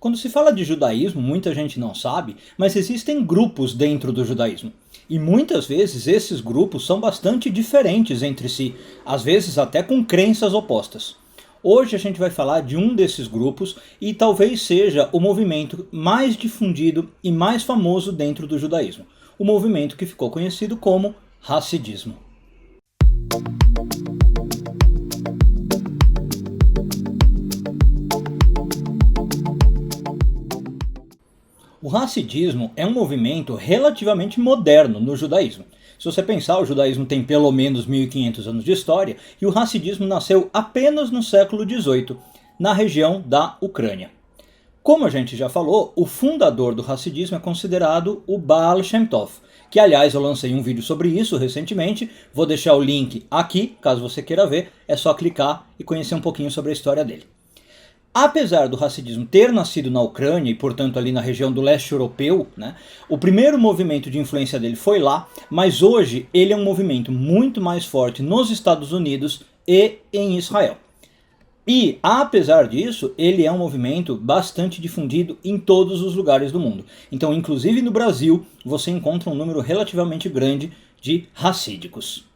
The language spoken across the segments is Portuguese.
Quando se fala de judaísmo, muita gente não sabe, mas existem grupos dentro do judaísmo. E muitas vezes esses grupos são bastante diferentes entre si, às vezes até com crenças opostas. Hoje a gente vai falar de um desses grupos e talvez seja o movimento mais difundido e mais famoso dentro do judaísmo. O movimento que ficou conhecido como Hassidismo. O Hassidismo é um movimento relativamente moderno no judaísmo. Se você pensar, o judaísmo tem pelo menos 1500 anos de história e o Hassidismo nasceu apenas no século XVIII, na região da Ucrânia. Como a gente já falou, o fundador do Hassidismo é considerado o Baal Shem Tov, que aliás eu lancei um vídeo sobre isso recentemente, vou deixar o link aqui, caso você queira ver, é só clicar e conhecer um pouquinho sobre a história dele. Apesar do Hassidismo ter nascido na Ucrânia e, portanto, ali na região do leste europeu, né, o primeiro movimento de influência dele foi lá, mas hoje ele é um movimento muito mais forte nos Estados Unidos e em Israel. E, apesar disso, ele é um movimento bastante difundido em todos os lugares do mundo. Então, inclusive no Brasil, você encontra um número relativamente grande de hassídicos.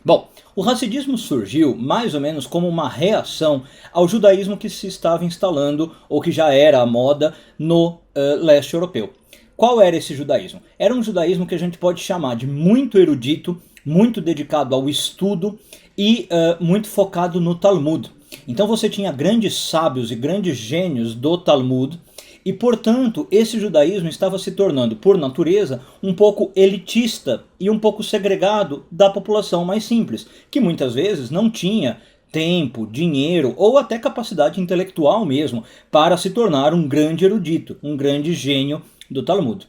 Bom, o hassidismo surgiu mais ou menos como uma reação ao judaísmo que se estava instalando, ou que já era a moda, no leste europeu. Qual era esse judaísmo? Era um judaísmo que a gente pode chamar de muito erudito, muito dedicado ao estudo e muito focado no Talmud. Então você tinha grandes sábios e grandes gênios do Talmud, e, portanto, esse judaísmo estava se tornando, por natureza, um pouco elitista e um pouco segregado da população mais simples, que muitas vezes não tinha tempo, dinheiro ou até capacidade intelectual mesmo para se tornar um grande erudito, um grande gênio do Talmud.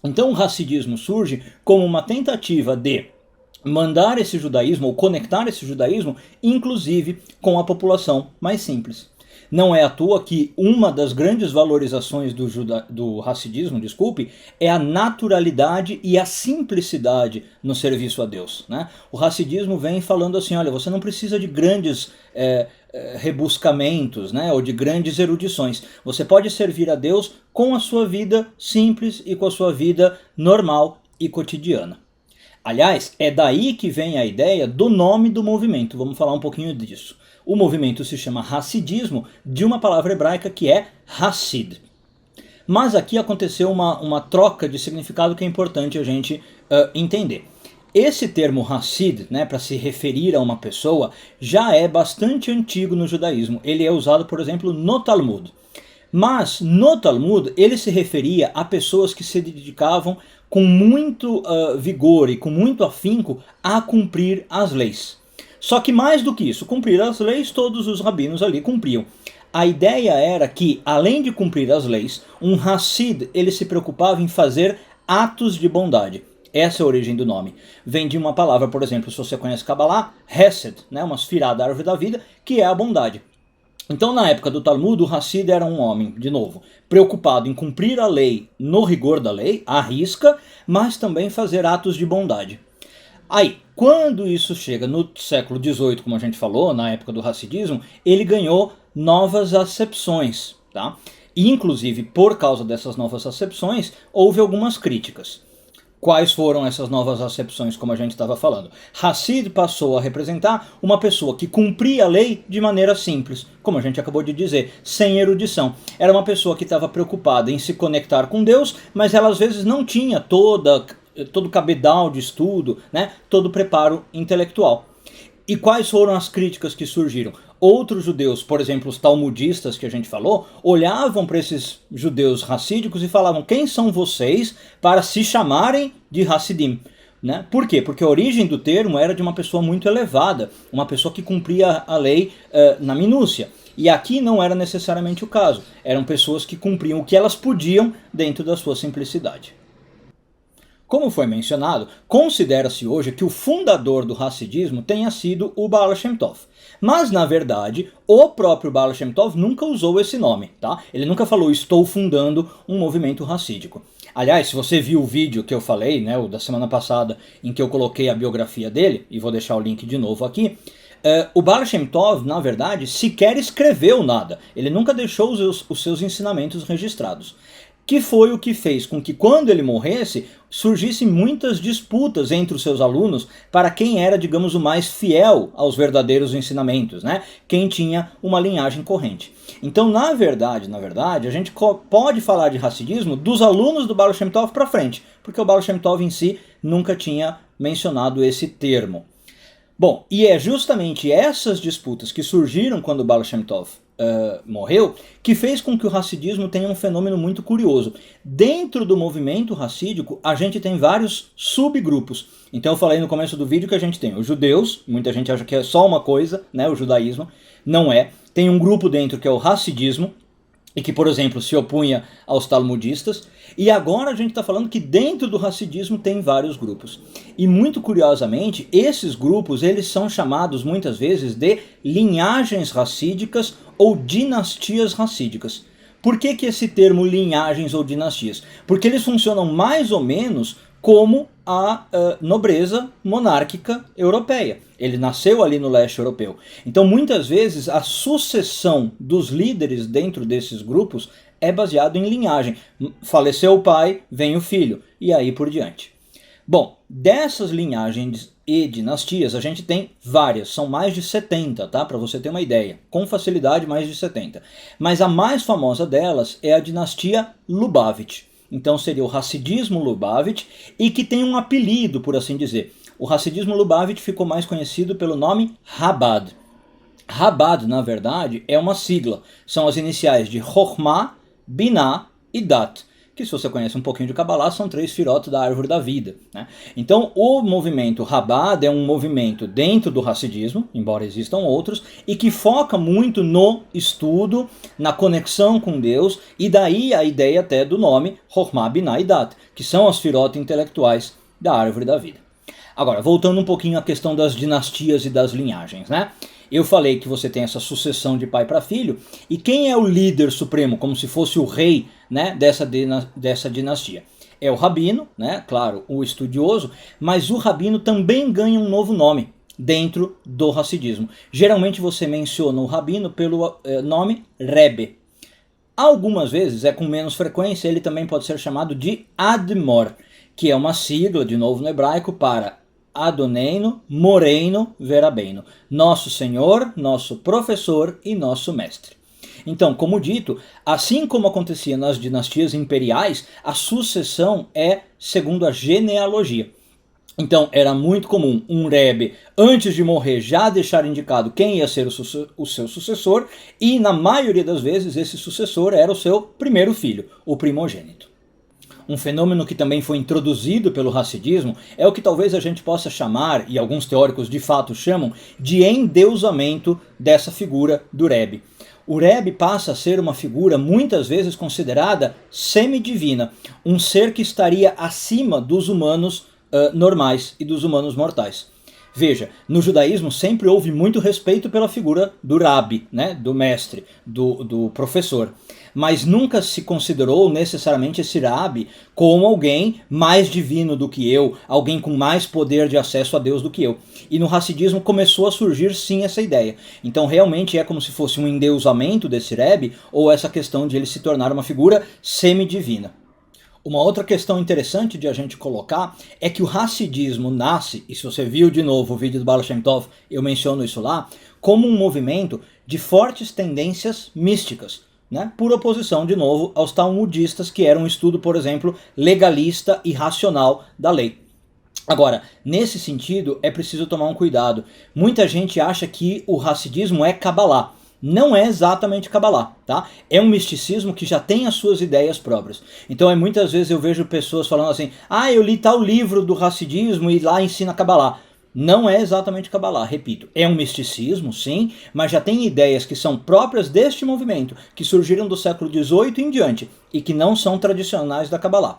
Então o hassidismo surge como uma tentativa de mandar esse judaísmo, ou conectar esse judaísmo, inclusive com a população mais simples. Não é à toa que uma das grandes valorizações do hassidismo, é a naturalidade e a simplicidade no serviço a Deus, né? O hassidismo vem falando assim, olha, você não precisa de grandes rebuscamentos, né, ou de grandes erudições. Você pode servir a Deus com a sua vida simples e com a sua vida normal e cotidiana. Aliás, é daí que vem a ideia do nome do movimento. Vamos falar um pouquinho disso. O movimento se chama Hassidismo, de uma palavra hebraica que é Hassid. Mas aqui aconteceu uma troca de significado que é importante a gente entender. Esse termo Hassid, né, para se referir a uma pessoa, já é bastante antigo no judaísmo. Ele é usado, por exemplo, no Talmud. Mas no Talmud ele se referia a pessoas que se dedicavam com muito vigor e com muito afinco a cumprir as leis. Só que mais do que isso, cumprir as leis, todos os rabinos ali cumpriam. A ideia era que, além de cumprir as leis, um Hassid ele se preocupava em fazer atos de bondade. Essa é a origem do nome. Vem de uma palavra, por exemplo, se você conhece Kabbalah, Hesed, né, uma sefirá da árvore da vida, que é a bondade. Então, na época do Talmud, o Hassid era um homem, de novo, preocupado em cumprir a lei no rigor da lei, à risca, mas também fazer atos de bondade. Aí, quando isso chega no século XVIII, como a gente falou, na época do hassidismo, ele ganhou novas acepções, tá? E, inclusive, por causa dessas novas acepções, houve algumas críticas. Quais foram essas novas acepções, como a gente estava falando? Hassid passou a representar uma pessoa que cumpria a lei de maneira simples, como a gente acabou de dizer, sem erudição. Era uma pessoa que estava preocupada em se conectar com Deus, mas ela às vezes não tinha todo o cabedal de estudo, né, todo o preparo intelectual. E quais foram as críticas que surgiram? Outros judeus, por exemplo, os talmudistas que a gente falou, olhavam para esses judeus racídicos e falavam: quem são vocês para se chamarem de Hassidim? Né? Por quê? Porque a origem do termo era de uma pessoa muito elevada, uma pessoa que cumpria a lei na minúcia. E aqui não era necessariamente o caso, eram pessoas que cumpriam o que elas podiam dentro da sua simplicidade. Como foi mencionado, considera-se hoje que o fundador do hassidismo tenha sido o Baal Shem Tov. Mas, na verdade, o próprio Baal Shem Tov nunca usou esse nome, tá? Ele nunca falou, estou fundando um movimento hassídico. Aliás, se você viu o vídeo que eu falei, né, o da semana passada, em que eu coloquei a biografia dele, e vou deixar o link de novo aqui, O Baal Shem Tov, na verdade, sequer escreveu nada. Ele nunca deixou os seus ensinamentos registrados. Que foi o que fez com que, quando ele morresse, surgissem muitas disputas entre os seus alunos para quem era, digamos, o mais fiel aos verdadeiros ensinamentos, né? Quem tinha uma linhagem corrente. Então, na verdade, a gente pode falar de Hassidismo dos alunos do Baal Shem Tov para frente, porque o Baal Shem Tov em si nunca tinha mencionado esse termo. Bom, e é justamente essas disputas que surgiram quando o Baal Shem Tov morreu, que fez com que o Hassidismo tenha um fenômeno muito curioso. Dentro do movimento hassídico, a gente tem vários subgrupos. Então eu falei no começo do vídeo que a gente tem os judeus, muita gente acha que é só uma coisa, né, o judaísmo, não é. Tem um grupo dentro que é o Hassidismo, e que, por exemplo, se opunha aos talmudistas, e agora a gente está falando que dentro do Hassidismo tem vários grupos. E muito curiosamente, esses grupos eles são chamados muitas vezes de linhagens hassídicas ou dinastias hassídicas. Por que esse termo linhagens ou dinastias? Porque eles funcionam mais ou menos como a nobreza monárquica europeia. Ele nasceu ali no leste europeu. Então, muitas vezes, a sucessão dos líderes dentro desses grupos é baseado em linhagem. Faleceu o pai, vem o filho, e aí por diante. Bom, dessas linhagens e dinastias, a gente tem várias, são mais de 70, tá? Para você ter uma ideia. Com facilidade, mais de 70. Mas a mais famosa delas é a dinastia Lubavitch. Então seria o Hassidismo Lubavitch, e que tem um apelido, por assim dizer. O Hassidismo Lubavitch ficou mais conhecido pelo nome Chabad. Chabad, na verdade, é uma sigla. São as iniciais de Chokhmah, Binah e Dat, que, se você conhece um pouquinho de Kabbalah, são 3 firotes da árvore da vida, né? Então o movimento Chabad é um movimento dentro do Hassidismo, embora existam outros, e que foca muito no estudo, na conexão com Deus, e daí a ideia até do nome Chokhmah, Binah e Dat, que são as firotes intelectuais da árvore da vida. Agora, voltando um pouquinho à questão das dinastias e das linhagens, né? Eu falei que você tem essa sucessão de pai para filho, e quem é o líder supremo, como se fosse o rei, né, dessa dinastia? É o rabino, né, claro, o estudioso, mas o rabino também ganha um novo nome dentro do Hassidismo. Geralmente você menciona o rabino pelo nome Rebbe. Algumas vezes, com menos frequência, ele também pode ser chamado de Admor, que é uma sigla, de novo no hebraico, para Adoneino, Moreino, Verabeino. Nosso Senhor, nosso professor e nosso mestre. Então, como dito, assim como acontecia nas dinastias imperiais, a sucessão é segundo a genealogia. Então, era muito comum um Rebbe, antes de morrer, já deixar indicado quem ia ser o seu sucessor, e na maioria das vezes esse sucessor era o seu primeiro filho, o primogênito. Um fenômeno que também foi introduzido pelo Hassidismo é o que talvez a gente possa chamar, e alguns teóricos de fato chamam, de endeusamento dessa figura do Rebbe. O Rebbe passa a ser uma figura muitas vezes considerada semidivina, um ser que estaria acima dos humanos normais e dos humanos mortais. Veja, no judaísmo sempre houve muito respeito pela figura do Rabi, né, do mestre, do professor. Mas nunca se considerou necessariamente esse Rabi como alguém mais divino do que eu, alguém com mais poder de acesso a Deus do que eu. E no Hassidismo começou a surgir sim essa ideia. Então realmente é como se fosse um endeusamento desse Rebbe, ou essa questão de ele se tornar uma figura semidivina. Uma outra questão interessante de a gente colocar é que o Hassidismo nasce, e se você viu de novo o vídeo do Baal Shem Tov, eu menciono isso lá, como um movimento de fortes tendências místicas, né? Por oposição, de novo, aos talmudistas, que eram um estudo, por exemplo, legalista e racional da lei. Agora, nesse sentido, é preciso tomar um cuidado. Muita gente acha que o Hassidismo é Kabbalah. Não é exatamente Kabbalah, tá? É um misticismo que já tem as suas ideias próprias. Então, muitas vezes eu vejo pessoas falando assim, eu li tal livro do Hassidismo e lá ensina Kabbalah. Não é exatamente Kabbalah, repito. É um misticismo, sim, mas já tem ideias que são próprias deste movimento, que surgiram do século XVIII em diante, e que não são tradicionais da Kabbalah.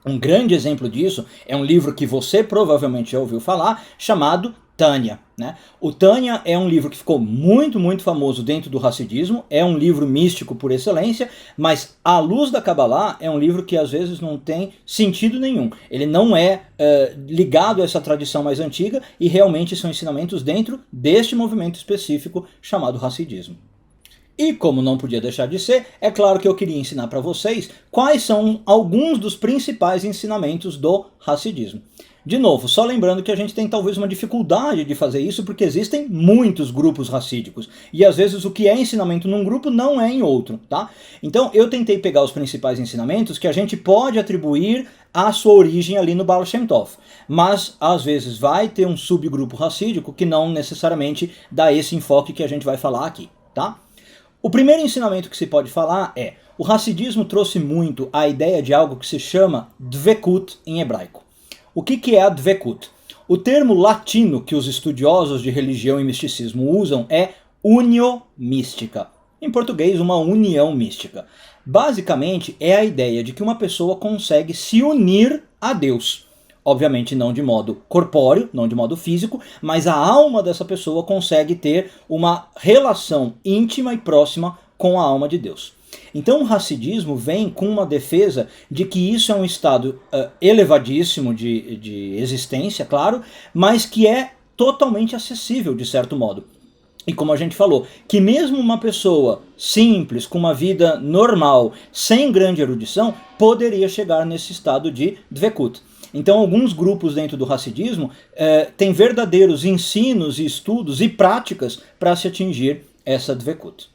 Um grande exemplo disso é um livro que você provavelmente já ouviu falar, chamado Tânia, né? O Tânia é um livro que ficou muito, muito famoso dentro do Hassidismo, é um livro místico por excelência, mas A Luz da Kabbalah é um livro que às vezes não tem sentido nenhum. Ele não é ligado a essa tradição mais antiga e realmente são ensinamentos dentro deste movimento específico chamado Hassidismo. E como não podia deixar de ser, é claro que eu queria ensinar para vocês quais são alguns dos principais ensinamentos do Hassidismo. De novo, só lembrando que a gente tem talvez uma dificuldade de fazer isso porque existem muitos grupos hassídicos e às vezes o que é ensinamento num grupo não é em outro, tá? Então eu tentei pegar os principais ensinamentos que a gente pode atribuir a sua origem ali no Baal Shem Tov, mas às vezes vai ter um subgrupo hassídico que não necessariamente dá esse enfoque que a gente vai falar aqui, tá? O primeiro ensinamento que se pode falar é: o Hassidismo trouxe muito a ideia de algo que se chama Dvekut em hebraico. O que é a Dvekut? O termo latino que os estudiosos de religião e misticismo usam é unio mística. Em português, uma união mística. Basicamente, é a ideia de que uma pessoa consegue se unir a Deus. Obviamente não de modo corpóreo, não de modo físico, mas a alma dessa pessoa consegue ter uma relação íntima e próxima com a alma de Deus. Então o Hassidismo vem com uma defesa de que isso é um estado elevadíssimo de existência, claro, mas que é totalmente acessível de certo modo. E como a gente falou, que mesmo uma pessoa simples, com uma vida normal, sem grande erudição, poderia chegar nesse estado de Dvekut. Então alguns grupos dentro do Hassidismo têm verdadeiros ensinos e estudos e práticas para se atingir essa Dvekut.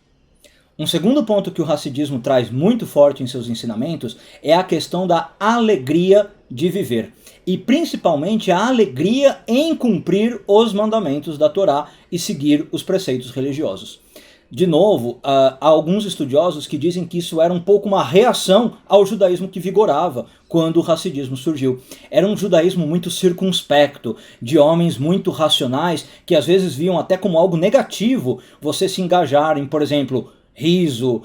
Um segundo ponto que o Hassidismo traz muito forte em seus ensinamentos é a questão da alegria de viver. E principalmente a alegria em cumprir os mandamentos da Torá e seguir os preceitos religiosos. De novo, há alguns estudiosos que dizem que isso era um pouco uma reação ao judaísmo que vigorava quando o Hassidismo surgiu. Era um judaísmo muito circunspecto, de homens muito racionais, que às vezes viam até como algo negativo você se engajar em, por exemplo, riso,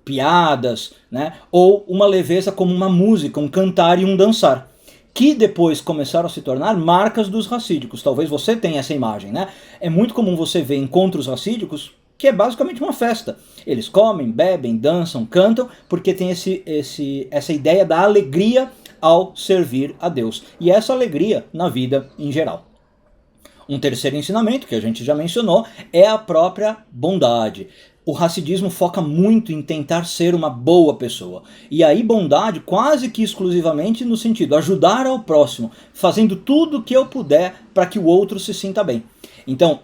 piadas, né? Ou uma leveza como uma música, um cantar e um dançar, que depois começaram a se tornar marcas dos hassídicos. Talvez você tenha essa imagem, né? É muito comum você ver encontros hassídicos que é basicamente uma festa. Eles comem, bebem, dançam, cantam, porque tem essa ideia da alegria ao servir a Deus. E essa alegria na vida em geral. Um terceiro ensinamento, que a gente já mencionou, é a própria bondade. O Hassidismo foca muito em tentar ser uma boa pessoa. E aí bondade quase que exclusivamente no sentido ajudar ao próximo, fazendo tudo o que eu puder para que o outro se sinta bem. Então,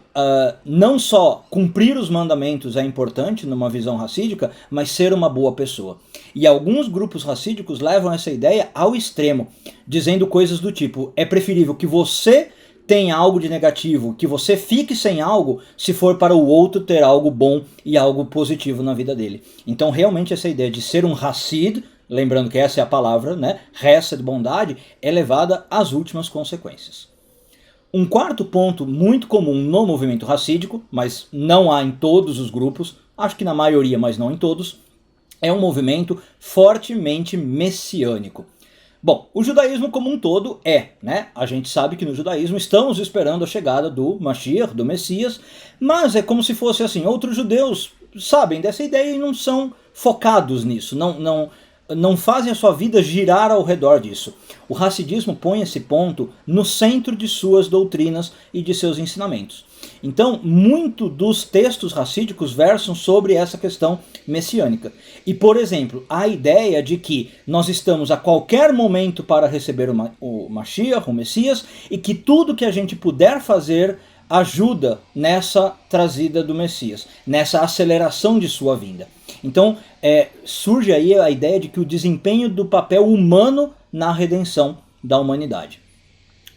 não só cumprir os mandamentos é importante numa visão hassídica, mas ser uma boa pessoa. E alguns grupos hassídicos levam essa ideia ao extremo, dizendo coisas do tipo: é preferível que você tenha algo de negativo, que você fique sem algo, se for para o outro ter algo bom e algo positivo na vida dele. Então realmente essa ideia de ser um Hassid, lembrando que essa é a palavra, né, Hesed, bondade, é levada às últimas consequências. Um quarto ponto muito comum no movimento hassídico, mas não há em todos os grupos, acho que na maioria, mas não em todos, é um movimento fortemente messiânico. Bom, o judaísmo como um todo né? A gente sabe que no judaísmo estamos esperando a chegada do Mashiach, do Messias, mas é como se fosse assim, outros judeus sabem dessa ideia e não são focados nisso, não fazem a sua vida girar ao redor disso. O Hassidismo põe esse ponto no centro de suas doutrinas e de seus ensinamentos. Então, muito dos textos hassídicos versam sobre essa questão messiânica. E, por exemplo, a ideia de que nós estamos a qualquer momento para receber o Mashiach, o Messias, e que tudo que a gente puder fazer ajuda nessa trazida do Messias, nessa aceleração de sua vinda. Então, surge aí a ideia de que o desempenho do papel humano na redenção da humanidade.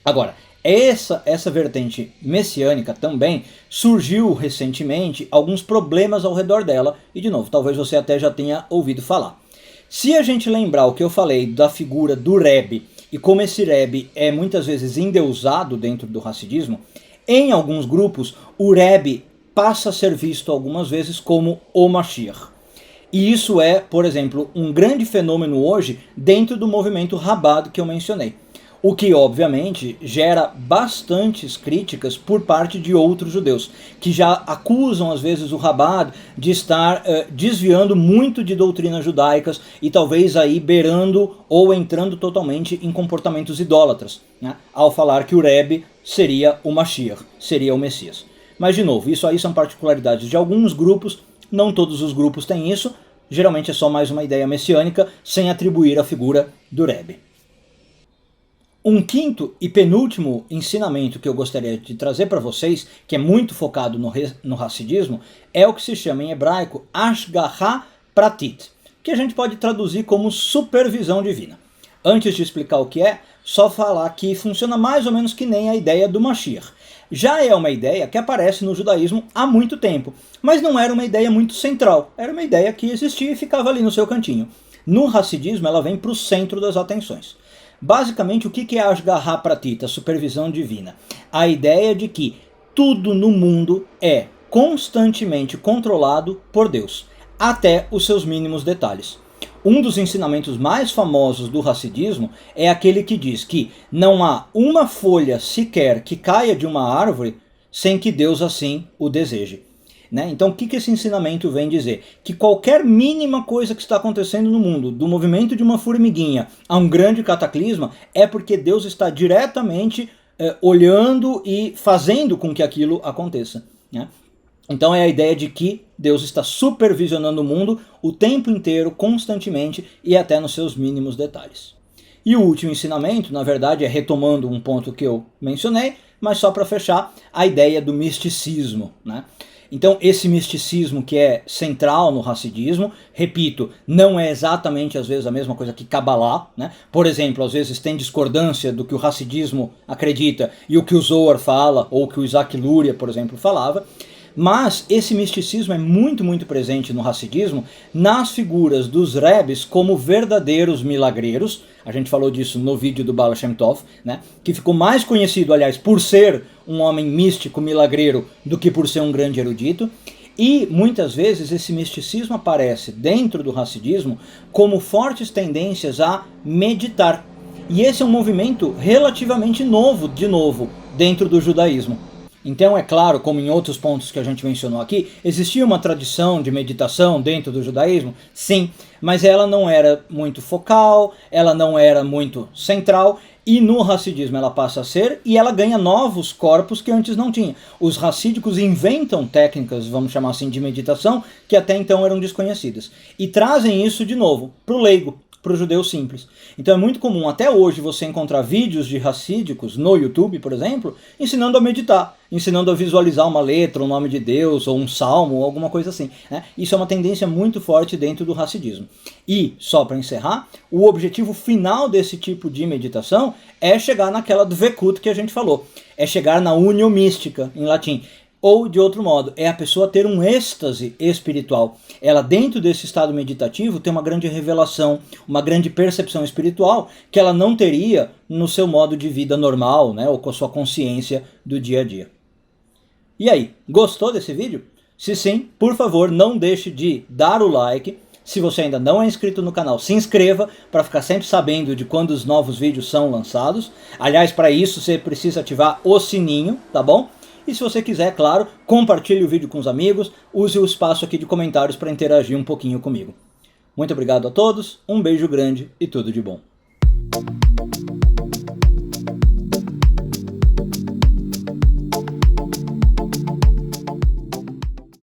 Agora, essa vertente messiânica também surgiu recentemente alguns problemas ao redor dela, e de novo, talvez você até já tenha ouvido falar. Se a gente lembrar o que eu falei da figura do Rebbe, e como esse Rebbe é muitas vezes endeusado dentro do Hassidismo, em alguns grupos o Rebbe passa a ser visto algumas vezes como o Mashiach. E isso é, por exemplo, um grande fenômeno hoje dentro do movimento Chabad que eu mencionei. O que, obviamente, gera bastantes críticas por parte de outros judeus, que já acusam, às vezes, o Rabbad de estar desviando muito de doutrinas judaicas e talvez aí beirando ou entrando totalmente em comportamentos idólatras, né, ao falar que o Rebbe seria o Mashiach, seria o Messias. Mas, de novo, isso aí são particularidades de alguns grupos, não todos os grupos têm isso, geralmente é só mais uma ideia messiânica, sem atribuir a figura do Rebbe. Um quinto e penúltimo ensinamento que eu gostaria de trazer para vocês, que é muito focado no Hassidismo, é o que se chama em hebraico Ashgaha Pratit, que a gente pode traduzir como supervisão divina. Antes de explicar o que é, só falar que funciona mais ou menos que nem a ideia do Mashiach. Já é uma ideia que aparece no judaísmo há muito tempo, mas não era uma ideia muito central, era uma ideia que existia e ficava ali no seu cantinho. No Hassidismo ela vem para o centro das atenções. Basicamente, o que é a Ashgaha Pratit, a supervisão divina? A ideia de que tudo no mundo é constantemente controlado por Deus, até os seus mínimos detalhes. Um dos ensinamentos mais famosos do Hassidismo é aquele que diz que não há uma folha sequer que caia de uma árvore sem que Deus assim o deseje. Né? Então o que esse ensinamento vem dizer? Que qualquer mínima coisa que está acontecendo no mundo, do movimento de uma formiguinha a um grande cataclisma, é porque Deus está diretamente olhando e fazendo com que aquilo aconteça. Né? Então é a ideia de que Deus está supervisionando o mundo o tempo inteiro, constantemente e até nos seus mínimos detalhes. E o último ensinamento, na verdade, é retomando um ponto que eu mencionei, mas só para fechar, a ideia do misticismo. Né? Então esse misticismo que é central no Hassidismo, repito, não é exatamente às vezes a mesma coisa que Kabbalah, né? Por exemplo, às vezes tem discordância do que o Hassidismo acredita e o que o Zohar fala, ou o que o Isaac Luria, por exemplo, falava. Mas esse misticismo é muito, muito presente no Hassidismo, nas figuras dos Rebes como verdadeiros milagreiros. A gente falou disso no vídeo do Baal Shem Tov, né? Que ficou mais conhecido, aliás, por ser um homem místico, milagreiro, do que por ser um grande erudito. E muitas vezes esse misticismo aparece dentro do Hassidismo como fortes tendências a meditar. E esse é um movimento relativamente novo, de novo, dentro do judaísmo. Então, é claro, como em outros pontos que a gente mencionou aqui, existia uma tradição de meditação dentro do judaísmo? Sim, mas ela não era muito focal, ela não era muito central, e no Hassidismo ela passa a ser, e ela ganha novos corpos que antes não tinha. Os racídicos inventam técnicas, vamos chamar assim, de meditação, que até então eram desconhecidas, e trazem isso de novo para o leigo, para o judeu simples. Então é muito comum até hoje você encontrar vídeos de racídicos no YouTube, por exemplo, ensinando a meditar, ensinando a visualizar uma letra, o nome de Deus, ou um salmo, ou alguma coisa assim. Né? Isso é uma tendência muito forte dentro do Hassidismo. E, só para encerrar, o objetivo final desse tipo de meditação é chegar naquela dvekut que a gente falou. É chegar na unio mística, em latim. Ou, de outro modo, é a pessoa ter um êxtase espiritual. Ela, dentro desse estado meditativo, tem uma grande revelação, uma grande percepção espiritual que ela não teria no seu modo de vida normal, né, ou com a sua consciência do dia a dia. E aí, gostou desse vídeo? Se sim, por favor, não deixe de dar o like. Se você ainda não é inscrito no canal, se inscreva para ficar sempre sabendo de quando os novos vídeos são lançados. Aliás, para isso você precisa ativar o sininho, tá bom? E se você quiser, claro, compartilhe o vídeo com os amigos, use o espaço aqui de comentários para interagir um pouquinho comigo. Muito obrigado a todos, um beijo grande e tudo de bom.